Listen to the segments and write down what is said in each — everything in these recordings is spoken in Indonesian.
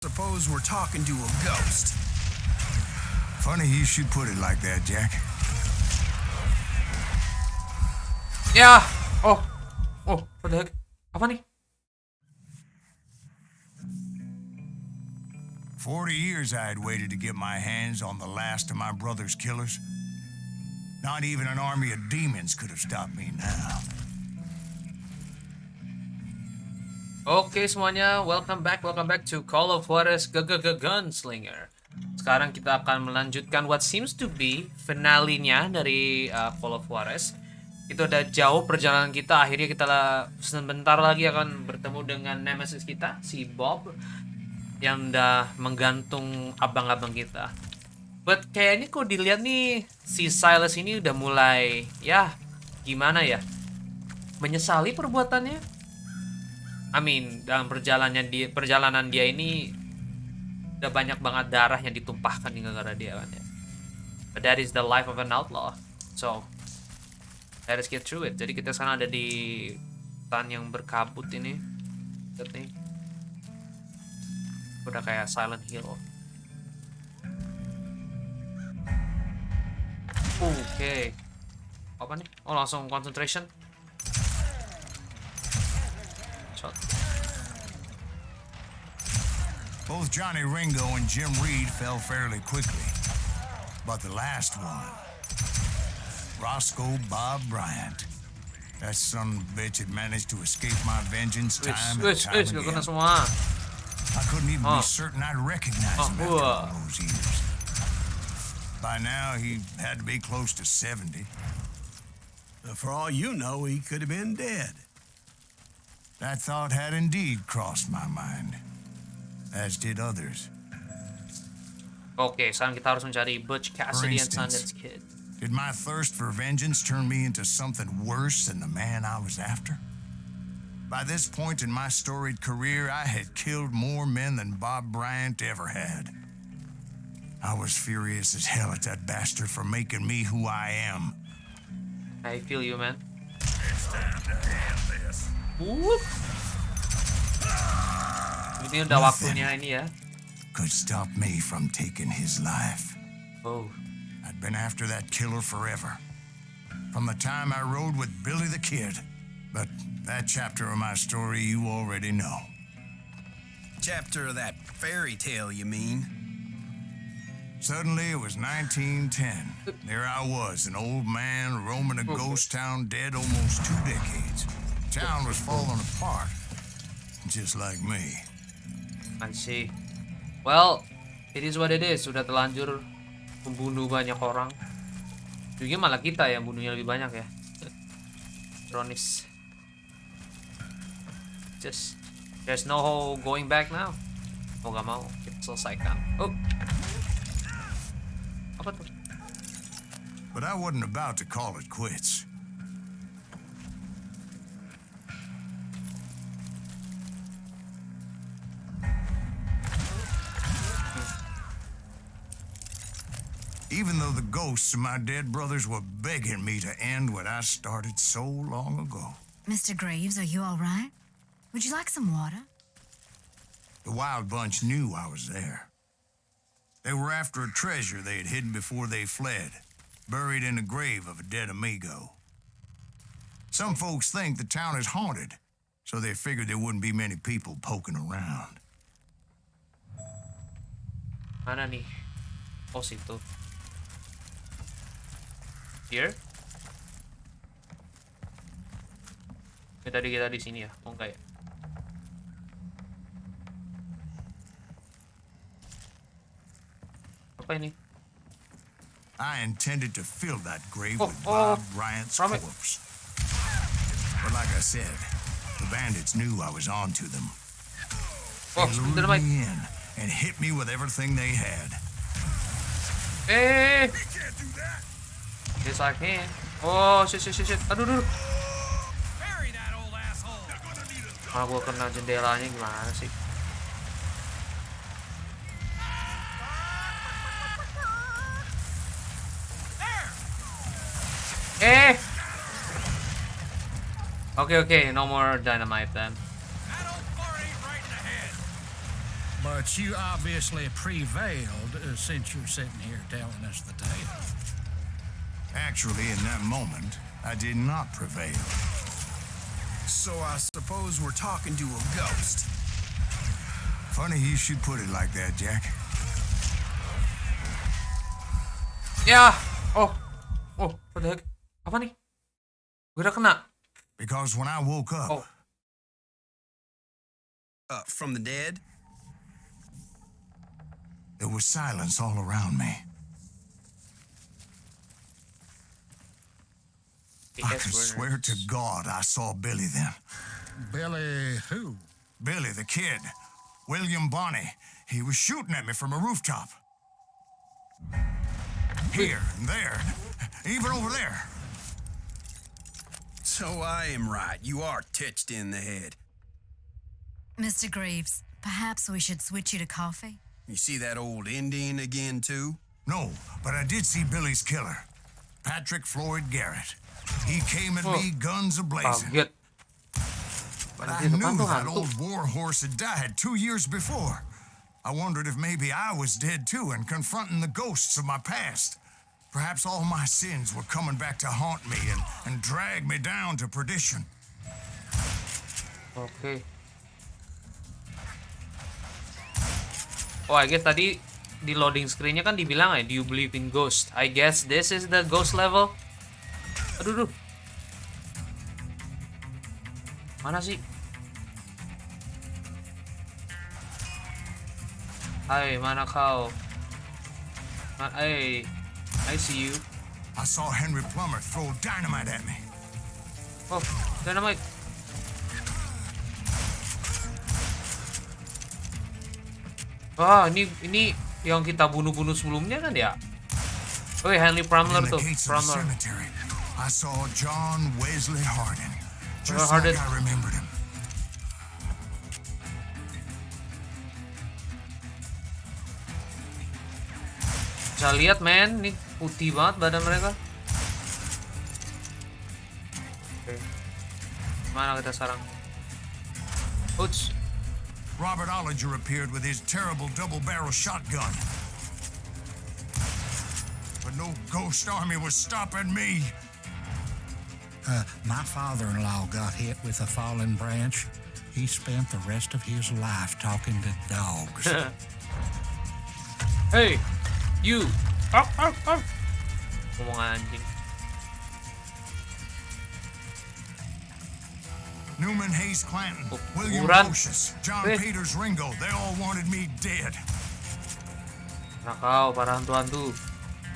Suppose we're talking to a ghost. Funny you should put it like that, Jack. Ya. Oh. Oh, what the heck? Apa nih? 40 years I had waited to get my hands on the last of my brother's killers. Not even an army of demons could have stopped me now. Oke semuanya, welcome back to Call of Juarez Gunslinger. Sekarang kita akan melanjutkan what seems to be finalenya dari Call of Juarez. Itu udah jauh perjalanan kita, akhirnya kita sebentar lagi akan bertemu dengan nemesis kita, si Bob, yang udah menggantung abang-abang kita. But kayaknya kok dilihat nih, si Silas ini udah mulai, ya gimana ya, menyesali perbuatannya. I mean, dalam perjalanan dia ini udah banyak banget darah yang ditumpahkan gara-gara dia kan ya. But that is the life of an outlaw. So, let us get through it. Jadi kita sekarang ada di hutan yang berkabut ini. Lihat nih. Udah kayak Silent Hill. Oke. Apa nih? Oh, langsung concentration. Shot. Both Johnny Ringo and Jim Reed fell fairly quickly. But the last one, Roscoe Bob Bryant. That son of a bitch had managed to escape my vengeance time and time again. Semua. I couldn't even be certain I'd recognize him after all those years. By now, he had to be close to 70. For all you know, he could have been dead. That thought had indeed crossed my mind, as did others. Oke, sekarang kita harus mencari Butch Cassidy and Sundance Kid. Did my thirst for vengeance turn me into something worse than the man I was after? By this point in my storied career, I had killed more men than Bob Bryant ever had. I was furious as hell at that bastard for making me who I am. I feel you, man. It's time to end this. Whoop. Ini udah waktunya ini ya. Could stop me from taking his life. Oh. I'd been after that killer forever. From the time I rode with Billy the Kid. But that chapter of my story you already know. Chapter of that fairy tale, you mean? Suddenly it was 1910. There I was, an old man roaming a ghost town dead almost 2 decades. Town was falling apart, just like me. I see. Well, it is what it is. Sudah terlanjur membunuh banyak orang. Juga malah kita yang bunuhnya lebih banyak ya. Ironis. Just, there's no going back now. Mau gak mau, kita selesaikan. Oh. Apa tuh? But I wasn't about to call it quits. Even though the ghosts of my dead brothers were begging me to end what I started so long ago. Mr. Graves, are you all right? Would you like some water? The Wild Bunch knew I was there. They were after a treasure they had hidden before they fled, buried in the grave of a dead amigo. Some folks think the town is haunted, so they figured there wouldn't be many people poking around. Mana nih? Oh, situ. Here? Tadi kita di sini ya? Oh enggak ya? Apa ini? I intended to fill that grave with Bob Bryant's corpse. But like I said, the bandits knew I was on to them. They lured me in and hit me with everything they had. Eh! We can't do that. Yes, I can. Oh, shit. Aduh. Bury that old asshole. They're gonna need us. Kalau gua kena jendelanya gimana sih? There. Okay, no more dynamite then. That old fart ain't right in the head. But But you obviously prevailed since you're sitting here telling us the tale. Actually, in that moment, I did not prevail. So I suppose we're talking to a ghost. Funny you should put it like that, Jack. Ya. Oh, what the heck? Apa nih? Gue udah kena. Because when I woke up, Oh, From the dead? there was silence all around me. I can swear to God I saw Billy then. Billy who? Billy, the kid. William Bonney. He was shooting at me from a rooftop. Here and there. Even over there. So I am right. You are titched in the head. Mr. Greaves, perhaps we should switch you to coffee? You see that old Indian again, too? No, but I did see Billy's killer. Patrick Floyd Garrett. He came at me guns a-blazing. kaget. But I knew that old war horse had died 2 years before. I wondered if maybe I was dead too and confronting the ghosts of my past. Perhaps all my sins were coming back to haunt me and drag me down to perdition. Oke. Oh, I guess tadi di loading screen-nya kan dibilang ya, do you believe in ghost? I guess this is the ghost level. Aduh, duh. Mana sih? Hai, mana kau? Hey, I see you. I saw Henry Plummer throw dynamite at me. Oh, dynamite. Wah, ini yang kita bunuh-bunuh sebelumnya kan ya? Oh, Henry Plummer In the tuh, gates of the Plummer. cemetery, I saw John Wesley Hardin. Just Hardin. like I remembered him. Bisa lihat men, ini putih banget badan mereka. Oke. Mana kita sekarang? Ouch. Robert Ollinger appeared with his terrible double-barrel shotgun. But no ghost army was stopping me. My father-in-law got hit with a fallen branch. He spent the rest of his life talking to dogs. Hey, you. Ngomong anjing. Newman Hayes Clanton, William Buran. Brocious, John Peters Ringo, they all wanted me dead. Nah kau, para hantu-hantu.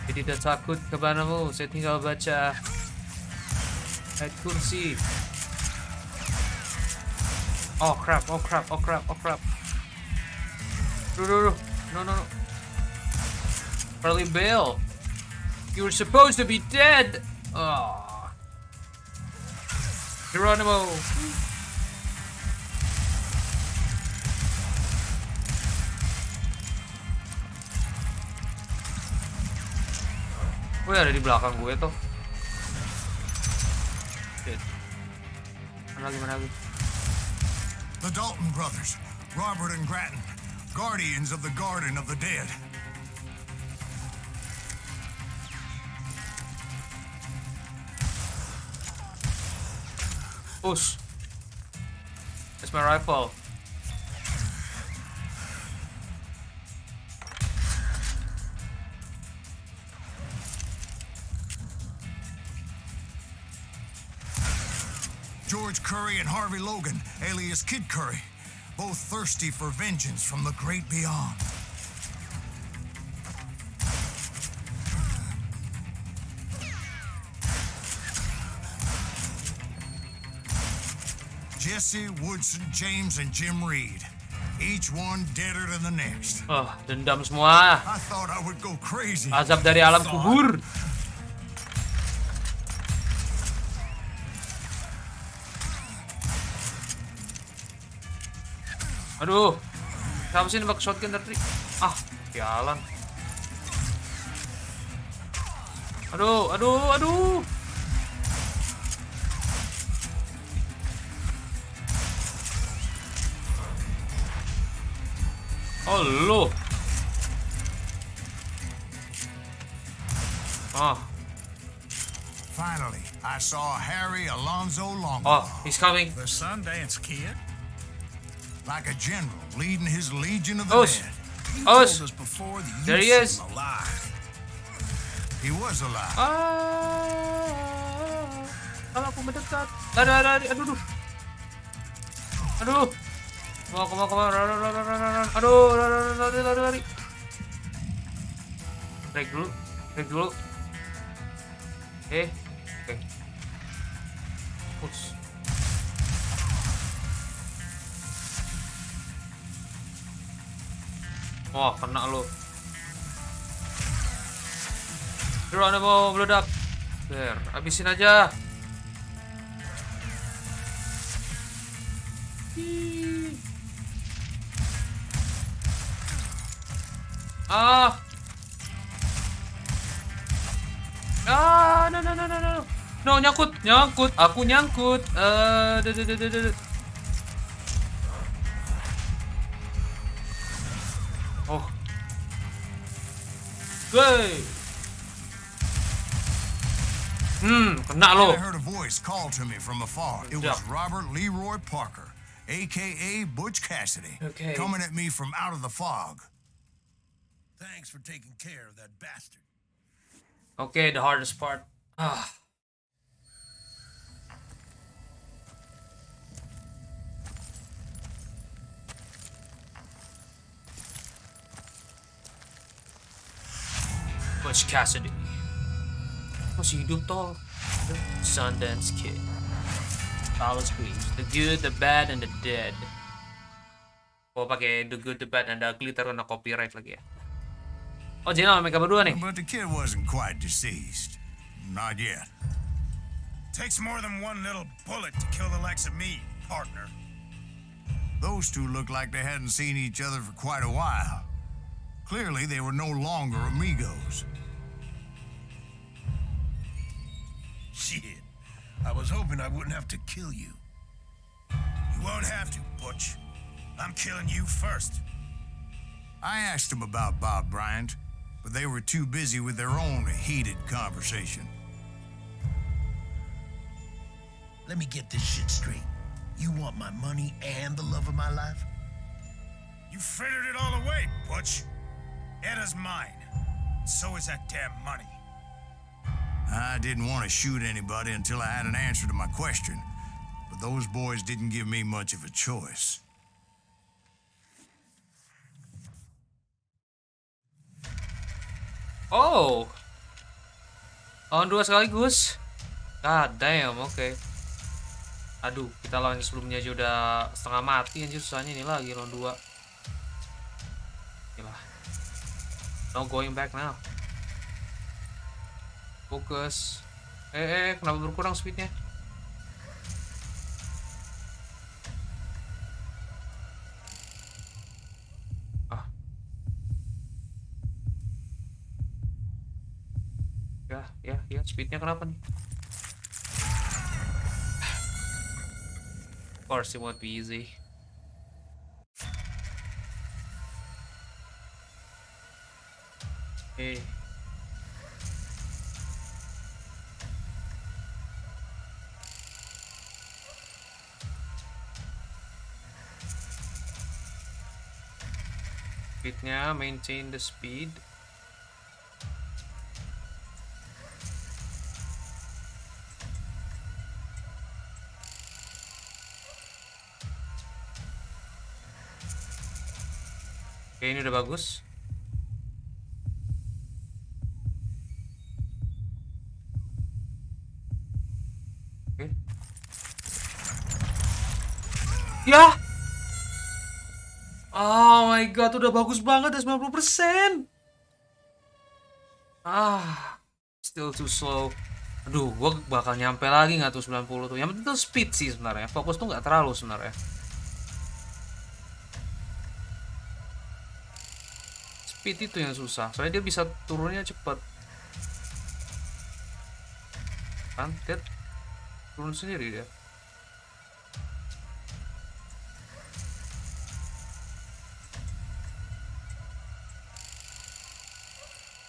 Saya tidak takut kepadamu, saya tinggal baca ayat kursi. Oh crap, oh crap, oh crap, oh crap. Duh. No. Charlie Bale, you were supposed to be dead. Oh. Geronimo. Wih, ada di belakang gue tuh. Shit. Mana lagi? The Dalton brothers, Robert and Grattan, guardians of the Garden of the Dead. Push. That's my rifle. George Curry and Harvey Logan, alias Kid Curry, both thirsty for vengeance from the great beyond. Jesse, Woodson, James, and Jim Reed. Each one deader than the next. Oh, dendam semua. I thought I would go crazy. Azab dari alam kubur. Aduh. Siapa sih nembak shotgun dari tadi? Ah, jalan. Aduh. Oh lu. Oh, Finally, I saw Harry Alonzo oh, Longball, he's coming. The Sundance Kid? like a general leading his legion of the Oh, dead. You Oh, told us before that you there he see is. him alive. He was alive. Kalau aku mendekat. Aduh, aduh. Aduh. Kemana. Aduh, lari. Break dulu. Oke. Push. Wah, kena lo. Drone mau meledak. Der, habisin aja. Ih. Ah. No. No, nyangkut. Aku nyangkut. Oh. Wey. Kena lo. I heard a voice call to me from afar. It was Robert Leroy Parker, a.k.a. Butch Cassidy, Okay. coming at me from out of the fog. Thanks for taking care of that bastard. Okay, the hardest part. Butch Cassidy. Masih hidup toh. The Sundance Kid. Alice Greaves. The good, the bad, and the dead. Oh, pakai the good, the bad, and the ugly terkena copyright lagi ya. Oh, jadi nama mereka berdua nih. But the kid wasn't quite deceased. Not yet. Takes more than one little bullet to kill the likes of me, partner. Those two looked like they hadn't seen each other for quite a while. Clearly, they were no longer amigos. Shit. I was hoping I wouldn't have to kill you. You won't have to, Butch. I'm killing you first. I asked them about Bob Bryant, but they were too busy with their own heated conversation. Let me get this shit straight. You want my money and the love of my life? You frittered it all away, Butch. Edda's mine. So is that damn money. I didn't want to shoot anybody until I had an answer to my question, but those boys didn't give me much of a choice. Oh. Lawan dua sekaligus. God damn, oke. Aduh, kita lawan yang sebelumnya aja udah setengah mati anjir, susahnya ini lagi lawan dua. Gila. No going back now. Fokus. Kenapa berkurang speednya? Ya, speednya kenapa nih? Of course it won't be easy. Okay. Speednya, maintain the speed. Oke, ini udah bagus. Oke. Ya. Oh my god, udah bagus banget, udah 90%. Still too slow. Aduh, gua bakal nyampe lagi nggak tuh 90 tuh. Yang penting tuh speed sih sebenarnya. Fokus tuh nggak terlalu sebenarnya. Speed itu yang susah, soalnya dia bisa turunnya cepet. Kan, dia turun sendiri dia.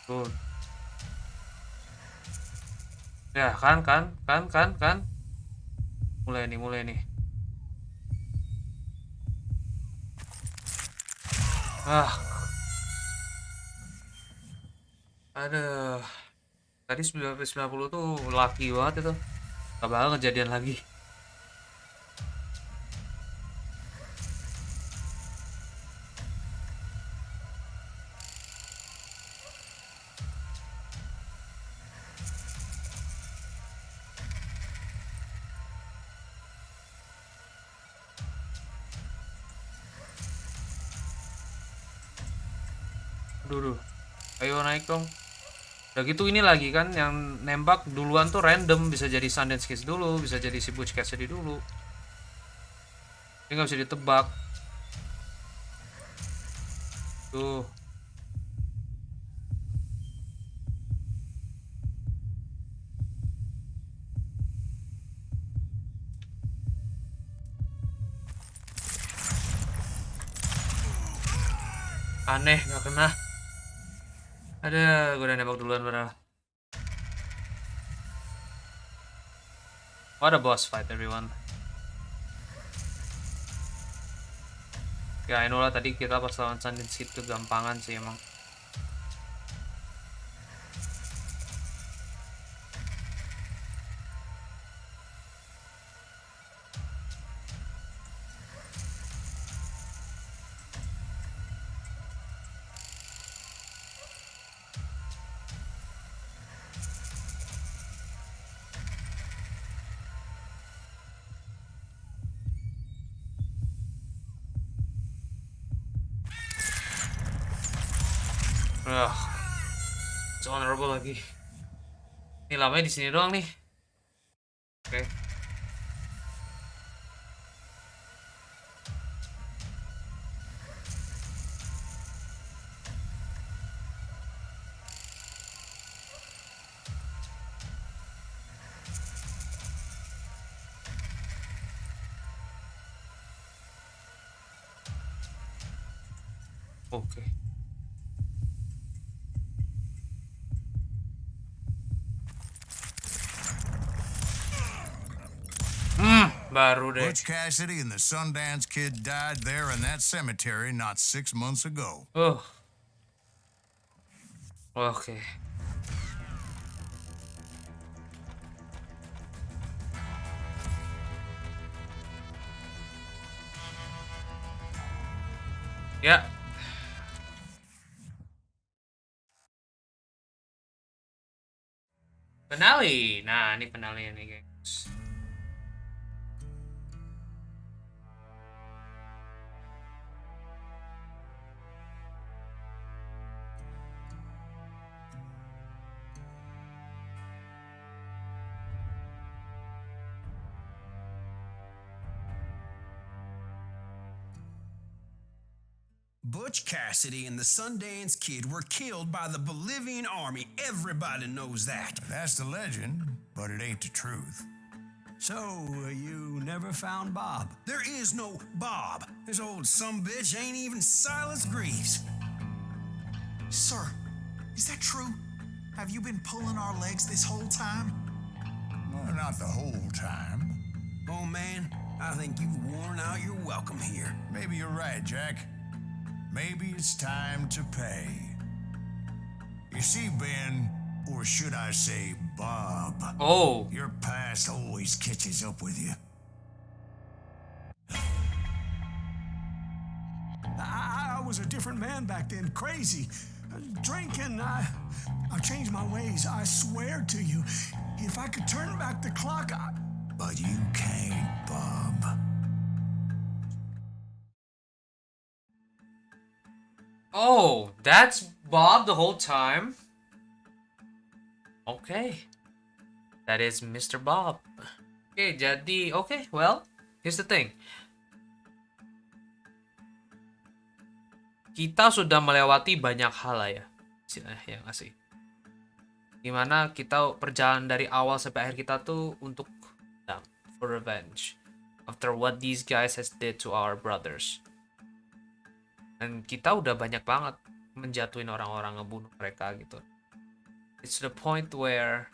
Tuh. Ya, kan. Mulai nih. Ah, aduh. Tadi 1990 tuh laki banget itu. Gak bakal kejadian lagi. Aduh. Ayo naik dong. Udah gitu ini lagi kan yang nembak duluan tuh random, bisa jadi Sundance Kids dulu, bisa jadi si Butch Cassidy dulu. Ini nggak bisa ditebak. Tuh. Aneh nggak kena. Ada, gue udah nembak duluan padahal. What a boss fight everyone. Ya, I know lah tadi kita pas lawan Sundance Kid kegampangan sih emang. It's honorable lagi. Ini lamanya di sini doang nih. Oke. Oke. Baru deh. Butch Cassidy and the Sundance Kid died there in that cemetery not 6 months ago. Oke. Ya. Finale. Nah, ini finale nih, guys. Butch Cassidy and the Sundance Kid were killed by the Bolivian army. Everybody knows that. That's the legend, but it ain't the truth. So, you never found Bob? There is no Bob. This old sumbitch ain't even Silas Greaves. Sir, is that true? Have you been pulling our legs this whole time? Well, not the whole time. Oh, man, I think you've worn out your welcome here. Maybe you're right, Jack. Maybe it's time to pay. You see, Ben, or should I say Bob? Oh. Your past always catches up with you. I was a different man back then, crazy. Drinking, I've changed my ways, I swear to you. If I could turn back the clock, But you can't, Bob. Oh, that's Bob the whole time? Okay. That is Mr. Bob. Oke, jadi well, here's the thing. Kita sudah melewati banyak hal lah ya. Ya nggak sih? Dimana kita perjalanan dari awal sampai akhir kita tuh untuk for revenge. After what these guys has did to our brothers. Dan kita udah banyak banget menjatuhin orang-orang, ngebunuh mereka gitu. it's the point where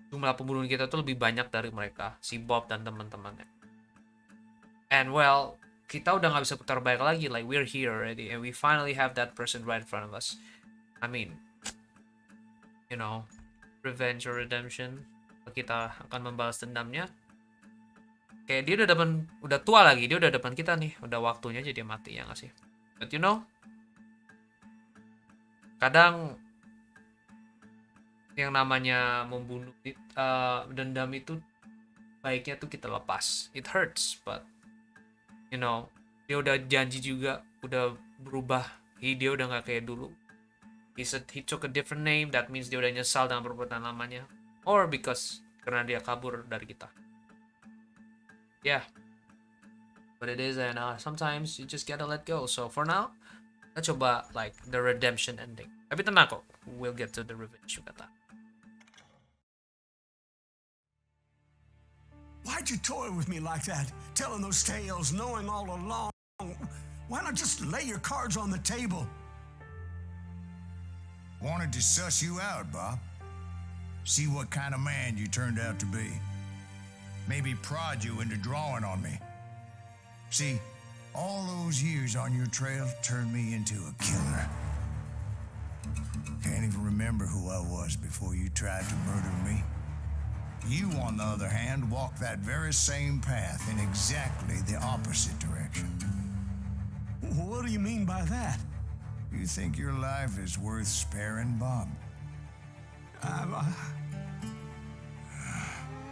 jumlah pembunuh kita tuh lebih banyak dari mereka, si Bob dan teman-temannya. And well, kita udah nggak bisa putar balik lagi. Like, we're here already, and we finally have that person right in front of us. I mean, you know, revenge or redemption. Kita akan membalas dendamnya. Kayak dia udah tua lagi, dia udah depan kita nih, udah waktunya jadi mati, ya nggak sih? But you know, kadang yang namanya membunuh, dendam itu baiknya tuh kita lepas. It hurts, but you know, dia udah janji juga, udah berubah. Dia udah nggak kayak dulu. He took a different name. That means dia udah nyesal dengan perbuatan lamanya, or because karena dia kabur dari kita. Yeah, but it is, and sometimes you just gotta let go. So for now, kita coba like the redemption ending. Tapi tenang kok, we'll get to the revenge kata. Why'd you toy with me like that? Telling those tales, knowing all along. Why not just lay your cards on the table? Wanted to suss you out, Bob. See what kind of man you turned out to be. Maybe prod you into drawing on me. See, all those years on your trail turned me into a killer. Can't even remember who I was before you tried to murder me. You, on the other hand, walked that very same path in exactly the opposite direction. What do you mean by that? You think your life is worth sparing, Bob?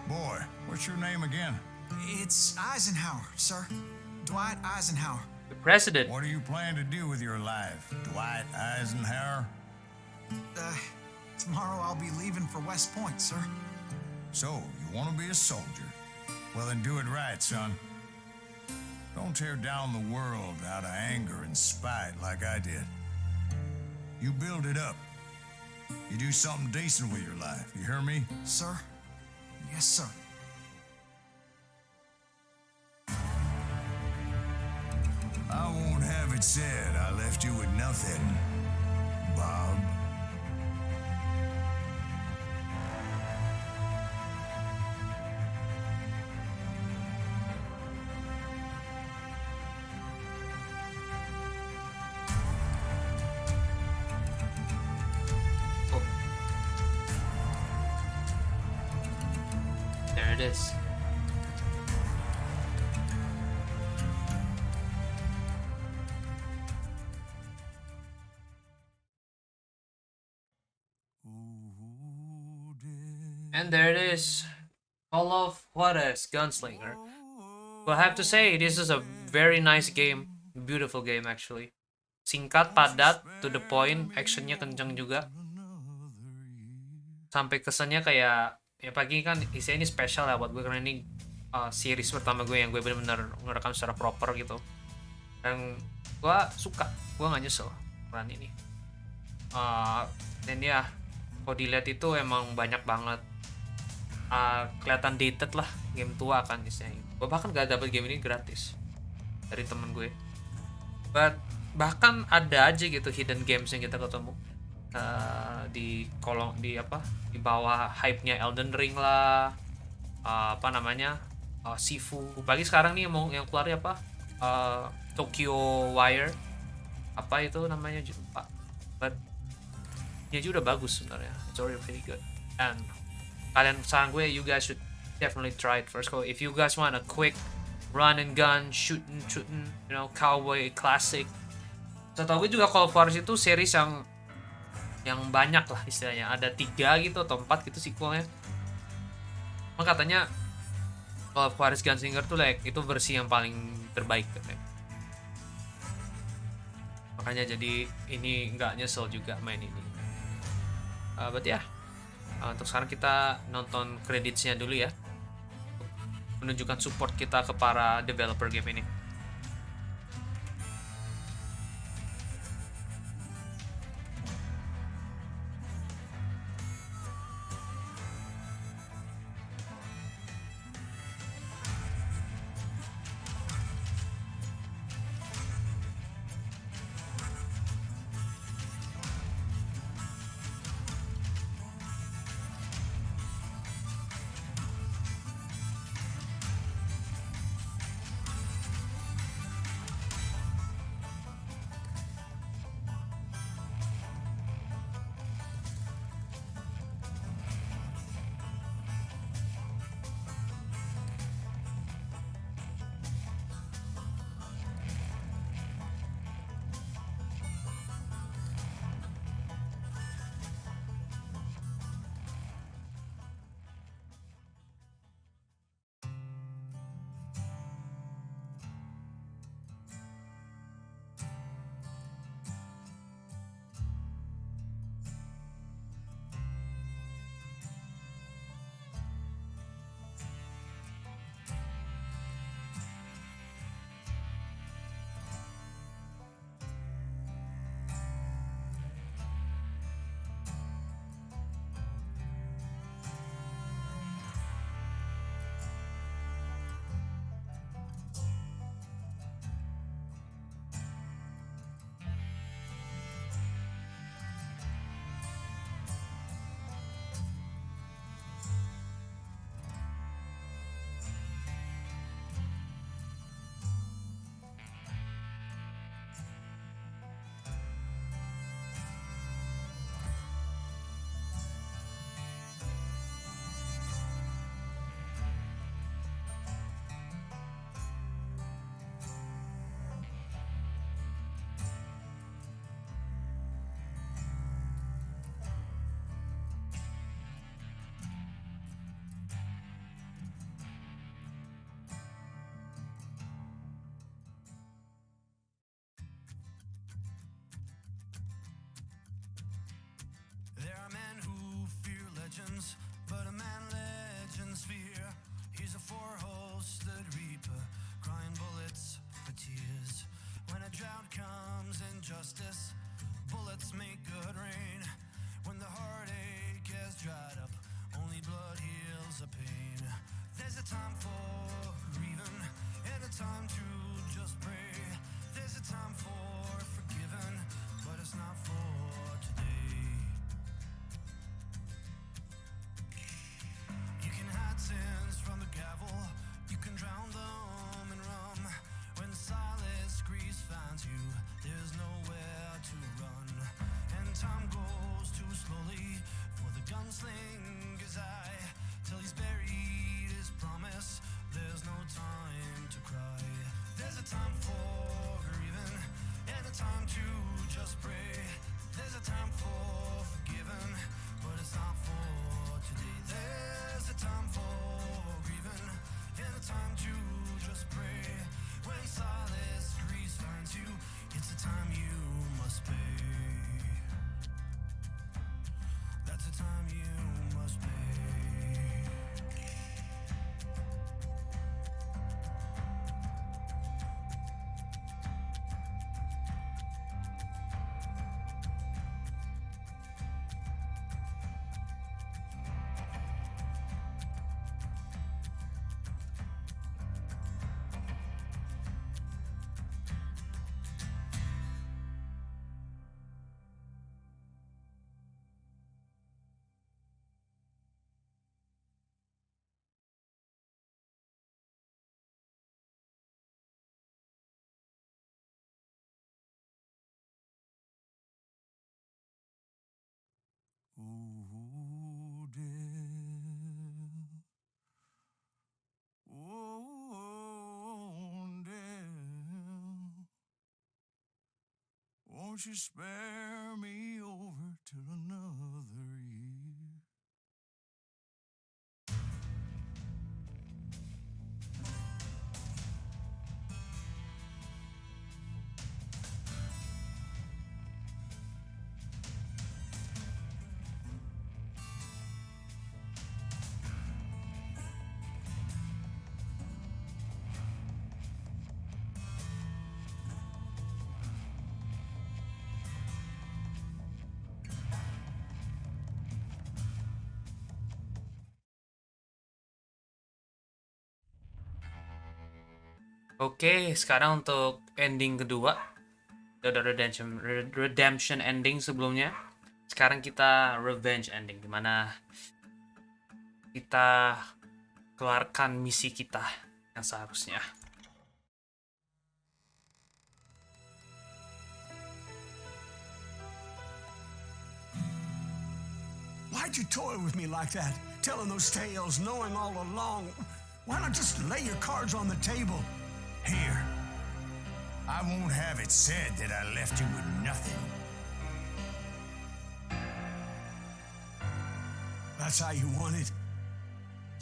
Boy, what's your name again? It's Eisenhower, sir. Dwight Eisenhower. The president. What do you plan to do with your life, Dwight Eisenhower? Tomorrow I'll be leaving for West Point, sir. So, you want to be a soldier? Well, then do it right, son. Don't tear down the world out of anger and spite like I did. You build it up. You do something decent with your life. You hear me? Sir? Yes, sir. I won't have it said I left you with nothing, Bob. There it is. And there it is. Call of Juarez, Gunslinger. Well, I have to say, this is a very nice game. Beautiful game, actually. Singkat, padat, to the point, actionnya kenceng juga. Sampai kesannya kayak, ya pagi kan isinya ini spesial ya buat gue, karena ini series pertama gue yang gue benar-benar ngerekam secara proper gitu. Dan gue suka, gue gak nyesel peran ini. Dan ya, kalau dilihat itu emang banyak banget. Kelihatan dated lah, game tua kan istilahnya. Gue bahkan gak dapet game ini gratis dari temen gue. But bahkan ada aja gitu hidden games yang kita ketemu di kolong di bawah hype-nya Elden Ring lah, Sifu. Bagi sekarang nih yang keluar apa? Tokyo Wire. Apa itu namanya lupa. But ya juga udah bagus sebenarnya. It's already pretty good. And kalian, saran gue, you guys should definitely try it first. If you guys want a quick run and gun, shooting, you know, cowboy classic. Setahu gue juga Call of Juarez itu series yang banyak lah istilahnya. Ada 3 gitu atau 4 gitu sequelnya. Emang katanya Call of Juarez Gunslinger tuh like itu versi yang paling terbaik katanya. Makanya jadi ini nggak nyesel juga main ini. But ya, untuk sekarang kita nonton creditsnya dulu ya, menunjukkan support kita ke para developer game ini. but a man legends fear. He's a four-hosted reaper, crying bullets for tears. When a drought comes in justice, bullets make good rain. When the heartache has dried up, only blood heals the pain. There's a time for grieving and a time to just pray. There's a time for forgiving, but it's not for today. You can hide sins from the gavel, you can drown them in rum. When silence grease finds you, there's nowhere to run. And time goes too slowly for the gunslinger's eye, till he's buried his promise. There's no time to cry. There's a time for grieving and a time to just pray. There's a time for forgiving, but it's not for today. There's a time for grieving and a time to just pray. When silence grease finds you, it's a time you must pay. That's a time you must pay. Oh, Dale. Oh, Dale. Won't you spare me over till another year? Oke, sekarang untuk ending kedua. Udah redemption ending sebelumnya. Sekarang kita revenge ending, dimana kita keluarkan misi kita yang seharusnya. Why'd you toy with me like that? Telling those tales, knowing all along. Why not just lay your cards on the table? Here. I won't have it said that I left you with nothing. That's how you want it?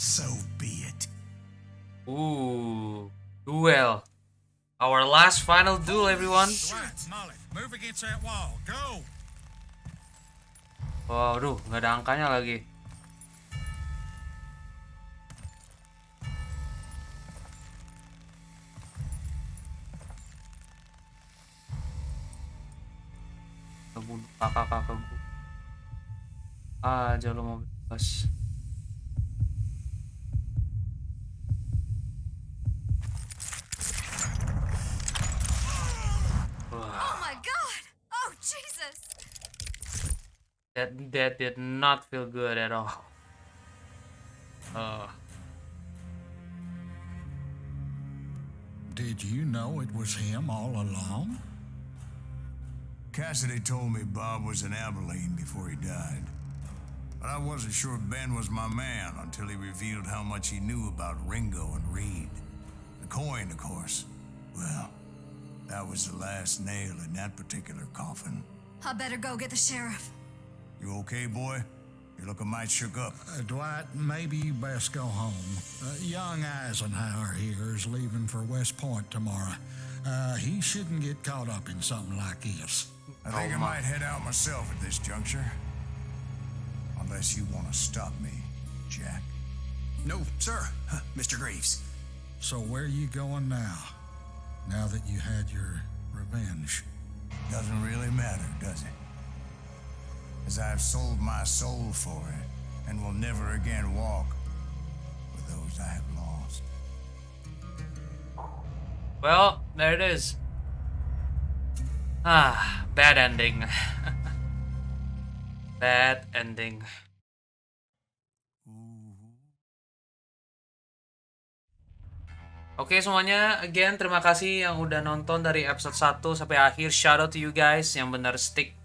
So be it. Ooh, duel. Our last final duel, everyone. Dwight, Molly, move against that wall. Go! Waduh, nggak ada angkanya lagi. Bunuh kakak-kakak gue. Aja lo mau bebas. Oh my god! Oh Jesus! That did not feel good at all. Did you know it was him all along? Cassidy told me Bob was in Abilene before he died. But I wasn't sure Ben was my man until he revealed how much he knew about Ringo and Reed. The coin, of course. Well, that was the last nail in that particular coffin. I better go get the sheriff. You okay, boy? You're looking mighty shook up. Dwight, maybe you best go home. Young Eisenhower here is leaving for West Point tomorrow. He shouldn't get caught up in something like this. I think I might head out myself at this juncture. Unless you want to stop me. Jack. No, sir, Mr. Graves. So where you going now? Now that you had your revenge? Doesn't really matter, does it? As I've sold my soul for it, and will never again walk with those I have lost. Well, there it is. Ah, bad ending. Bad ending. Oke semuanya, again terima kasih yang udah nonton dari episode 1 sampai akhir. Shout out to you guys yang benar stick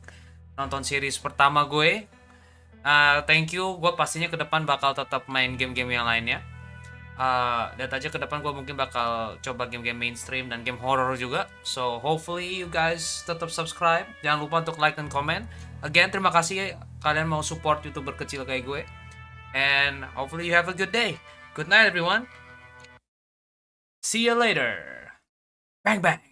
nonton series pertama gue. Thank you, gue pastinya ke depan bakal tetap main game-game yang lainnya. Lihat aja ke depan gue mungkin bakal coba game-game mainstream dan game horror juga. So hopefully you guys tetap subscribe. Jangan lupa untuk like dan comment. Again terima kasih kalian mau support YouTuber kecil kayak gue. And hopefully you have a good day. Good night everyone. See you later. Bang bang.